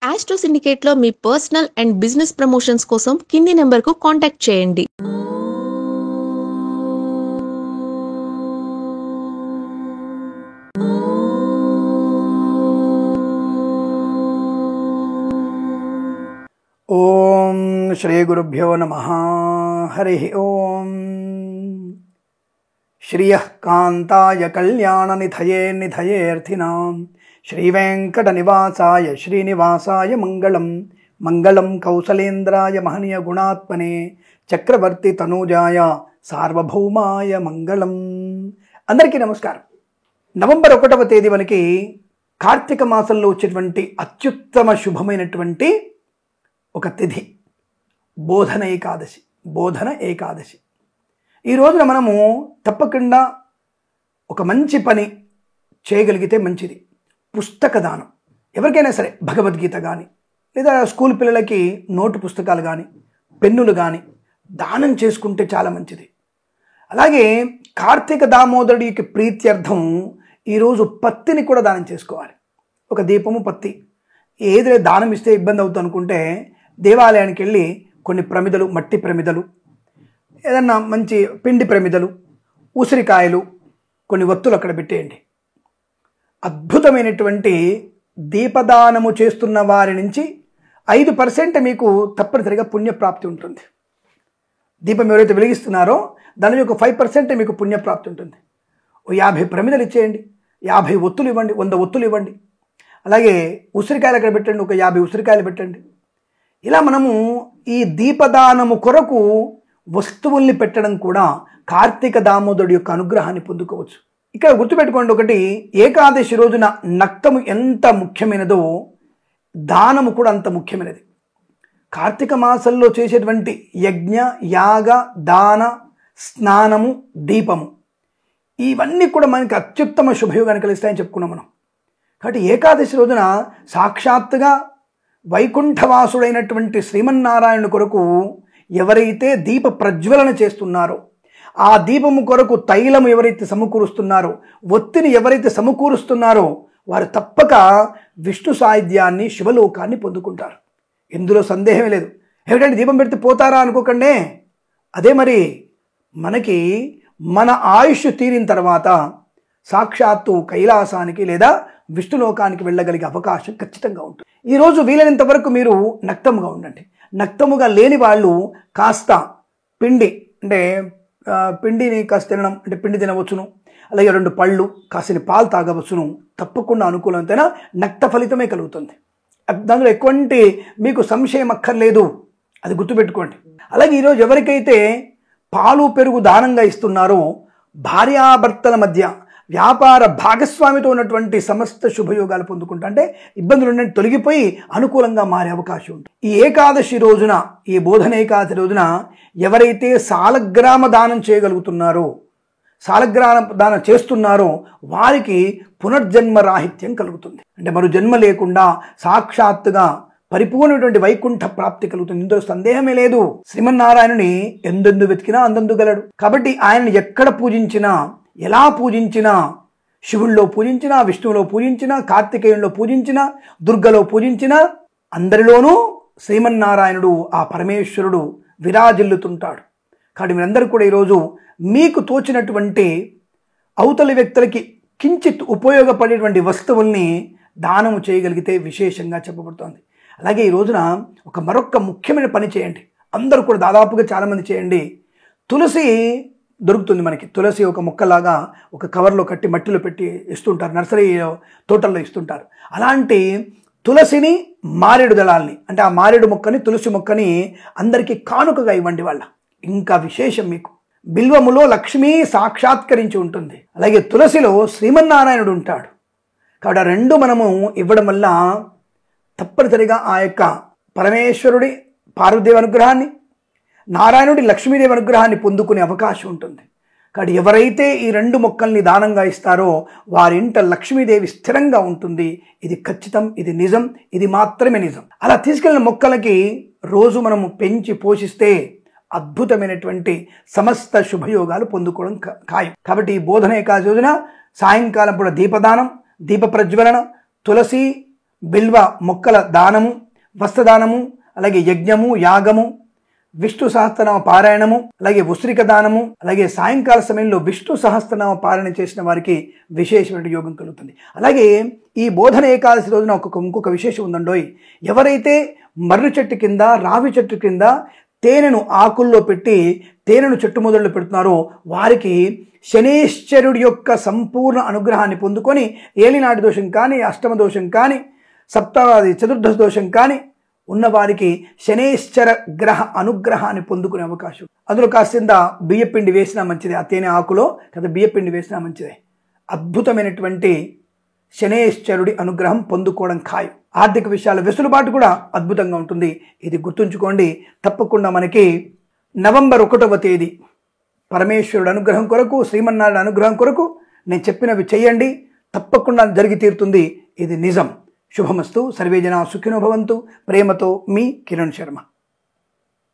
Astro సిండికేట్లో మీ personal and business promotions కోసం కింది నెంబర్కు కాంటాక్ట్ చేయండి. ఓం శ్రీ గురుభ్యో నమః. హరి ఓం. శ్రియః కాంతాయ కళ్యాణ నిధయే నిధయేర్థినాం శ్రీ వెంకట నివాసాయ శ్రీనివాసాయ మంగళం. మంగళం కౌసలేంద్రాయ మహనీయ గుణాత్మనే చక్రవర్తి తనూజాయ సార్వభౌమాయ మంగళం. అందరికీ నమస్కారం. నవంబర్ 1వ తేదీ మనకి కార్తీక మాసంలో వచ్చేటువంటి అత్యుత్తమ శుభమైనటువంటి ఒక తిథి బోధన ఏకాదశి. బోధన ఏకాదశి ఈ రోజున మనము తప్పకుండా ఒక మంచి పని చేయగలిగితే మంచిది. పుస్తక దానం. ఎవరికైనా సరే భగవద్గీత కానీ లేదా స్కూల్ పిల్లలకి నోటు పుస్తకాలు కానీ పెన్నులు కానీ దానం చేసుకుంటే చాలా మంచిది. అలాగే కార్తీక దామోదరుడి యొక్క ప్రీత్యర్థం ఈరోజు పత్తిని కూడా దానం చేసుకోవాలి. ఒక దీపము పత్తి ఏదైనా దానం ఇస్తే ఇబ్బంది అవుతుంది అనుకుంటే దేవాలయానికి వెళ్ళి కొన్ని ప్రమిదలు, మట్టి ప్రమిదలు, ఏదన్నా మంచి పిండి ప్రమిదలు, ఉసిరికాయలు, కొన్ని వత్తులు అక్కడ పెట్టేయండి. అద్భుతమైనటువంటి దీపదానము చేస్తున్న వారి నుంచి 5% మీకు తప్పనిసరిగా పుణ్యప్రాప్తి ఉంటుంది. దీపం ఎవరైతే వెలిగిస్తున్నారో దాని యొక్క 5% మీకు పుణ్యప్రాప్తి ఉంటుంది. 50 ప్రమిదలు ఇచ్చేయండి, 50 ఒత్తులు ఇవ్వండి, 100 ఒత్తులు ఇవ్వండి. అలాగే ఉసిరికాయలు అక్కడ పెట్టండి, ఒక 50 ఉసిరికాయలు పెట్టండి. ఇలా మనము ఈ దీపదానము కొరకు వస్తువుల్ని పెట్టడం కూడా కార్తీక దామోదరుడి యొక్క అనుగ్రహాన్ని పొందుకోవచ్చు. ఇక్కడ గుర్తుపెట్టుకోండి, ఒకటి ఏకాదశి రోజున నక్తము ఎంత ముఖ్యమైనదో దానము కూడా అంత ముఖ్యమైనది. కార్తీక మాసంలో చేసేటువంటి యజ్ఞ, యాగ, దాన, స్నానము, దీపము ఇవన్నీ కూడా మనకి అత్యుత్తమ శుభయోగాన్ని కలిస్తాయని చెప్పుకున్నాం మనం. కాబట్టి ఏకాదశి రోజున సాక్షాత్తుగా వైకుంఠవాసుడైనటువంటి శ్రీమన్నారాయణుని కొరకు ఎవరైతే దీప ప్రజ్వలన చేస్తున్నారో, ఆ దీపము కొరకు తైలము ఎవరైతే సమకూరుస్తున్నారో, ఒత్తిని ఎవరైతే సమకూరుస్తున్నారో వారు తప్పక విష్ణు సాయుధ్యాన్ని, శివలోకాన్ని పొందుకుంటారు. ఇందులో సందేహమే లేదు. ఏమిటంటే దీపం పెడితే పోతారా అనుకోకండి. అదే మరి మనకి మన ఆయుష్ తీరిన తర్వాత సాక్షాత్తు కైలాసానికి లేదా విష్ణులోకానికి వెళ్ళగలిగే అవకాశం ఖచ్చితంగా ఉంటుంది. ఈరోజు వీలైనంత వరకు మీరు నక్తముగా ఉండండి. నక్తముగా లేని వాళ్ళు కాస్త పిండి, అంటే పిండిని కాస్త తినడం, అంటే పిండి తినవచ్చును. అలాగే 2 పళ్ళు, కాసిన పాలు తాగవచ్చును. తప్పకుండా అనుకూలంతైనా నక్త ఫలితమే కలుగుతుంది. దానిలో ఎటువంటి మీకు సంశయం అక్కర్లేదు, అది గుర్తుపెట్టుకోండి. అలాగే ఈరోజు ఎవరికైతే పాలు పెరుగు దానంగా ఇస్తున్నారో భార్యాభర్తల మధ్య వ్యాపార భాగస్వామితో ఉన్నటువంటి సమస్త శుభయోగాలు పొందుకుంటా, అంటే ఇబ్బందులు తొలగిపోయి అనుకూలంగా మారే అవకాశం ఉంటుంది. ఈ ఏకాదశి రోజున, ఈ బోధన ఏకాదశి రోజున ఎవరైతే సాలగ్రామ దానం చేయగలుగుతున్నారో, సాలగ్రామ దానం చేస్తున్నారో వారికి పునర్జన్మ రాహిత్యం కలుగుతుంది. అంటే మరో జన్మ లేకుండా సాక్షాత్తుగా పరిపూర్ణమైనటువంటి వైకుంఠ ప్రాప్తి కలుగుతుంది. ఇందులో సందేహమే లేదు. శ్రీమన్నారాయణుని ఎందెందు వెతికినా అందందు గలడు. కాబట్టి ఆయన్ని ఎక్కడ పూజించినా, ఎలా పూజించినా, శివుల్లో పూజించినా, విష్ణువులో పూజించినా, కార్తికేయుల్లో పూజించినా, దుర్గలో పూజించినా అందరిలోనూ శ్రీమన్నారాయణుడు, ఆ పరమేశ్వరుడు విరాజిల్లుతుంటాడు. కాబట్టి మీరందరూ కూడా ఈరోజు మీకు తోచినటువంటి అవతలి వ్యక్తులకి కించిత్ ఉపయోగపడేటువంటి వస్తువుల్ని దానము చేయగలిగితే విశేషంగా చెప్పబడుతోంది. అలాగే ఈ రోజున మరొక ముఖ్యమైన పని చేయండి. అందరూ కూడా దాదాపుగా చాలామంది చేయండి. తులసి దొరుకుతుంది మనకి. తులసి ఒక మొక్కలాగా ఒక కవర్లో కట్టి మట్టిలో పెట్టి ఇస్తుంటారు, నర్సరీ తోటల్లో ఇస్తుంటారు. అలాంటి తులసిని, మారేడు దళాల్ని, అంటే ఆ మారేడు మొక్కని, తులసి మొక్కని అందరికీ కానుకగా ఇవ్వండి. వాళ్ళ ఇంకా విశేషం, మీకు బిల్వములో లక్ష్మి సాక్షాత్కరించి ఉంటుంది. అలాగే తులసిలో శ్రీమన్నారాయణుడు ఉంటాడు. కాబట్టి ఆ 2 మనము ఇవ్వడం వల్ల తప్పనిసరిగా ఆ యొక్క పరమేశ్వరుడి పార్వతీదేవి అనుగ్రహాన్ని, నారాయణుడి లక్ష్మీదేవి అనుగ్రహాన్ని పొందుకునే అవకాశం ఉంటుంది. కాబట్టి ఎవరైతే ఈ 2 మొక్కల్ని దానంగా ఇస్తారో వారింట లక్ష్మీదేవి స్థిరంగా ఉంటుంది. ఇది ఖచ్చితం, ఇది నిజం, ఇది మాత్రమే నిజం. అలా తీసుకెళ్లిన మొక్కలకి రోజు మనము పెంచి పోషిస్తే అద్భుతమైనటువంటి సమస్త శుభయోగాలు పొందుకోవడం ఖాయం. కాబట్టి ఈ బోధన ఏకాదశి రోజున సాయంకాలం పూట దీపదానం, దీప ప్రజ్వలన, తులసి బిల్వ మొక్కల దానము, వస్త్రదానము, అలాగే యజ్ఞము, యాగము, విష్ణు సహస్రనామ పారాయణము, అలాగే ఉసిరిక దానము, అలాగే సాయంకాల సమయంలో విష్ణు సహస్రనామ పారాయణ చేసిన వారికి విశేషమైన యోగం కలుగుతుంది. అలాగే ఈ బోధన ఏకాదశి రోజున ఇంకొక విశేషం ఉందండోయ్. ఎవరైతే మర్రి చెట్టు కింద, రావి చెట్టు కింద తేనెను ఆకుల్లో పెట్టి తేనెను చెట్టు మొదళ్ళు పెడుతున్నారో వారికి శనేశ్వరుడి యొక్క సంపూర్ణ అనుగ్రహాన్ని పొందుకొని ఏలినాటి దోషం కానీ, అష్టమ దోషం కానీ, చతుర్దశ దోషం కానీ ఉన్నవారికి శనేశ్వర గ్రహ అనుగ్రహాన్ని పొందుకునే అవకాశం. అందులో కాసింత బియ్యపిండి వేసినా మంచిదే, ఆ తేనె ఆకులో కదా బియ్యపిండి వేసినా మంచిదే. అద్భుతమైనటువంటి శనేశ్వరుడి అనుగ్రహం పొందుకోవడం ఖాయం. ఆర్థిక విషయాల వెసులుబాటు కూడా అద్భుతంగా ఉంటుంది. ఇది గుర్తుంచుకోండి. తప్పకుండా మనకి నవంబర్ 1వ తేదీ పరమేశ్వరుడు అనుగ్రహం కొరకు, శ్రీమన్నారాయణ అనుగ్రహం కొరకు నేను చెప్పినవి చేయండి, తప్పకుండా జరిగి తీరుతుంది. ఇది నిజం. శుభమస్తు. సర్వే జనా సుఖినో భవంతు. ప్రేమతో మీ కిరణ్ శర్మ.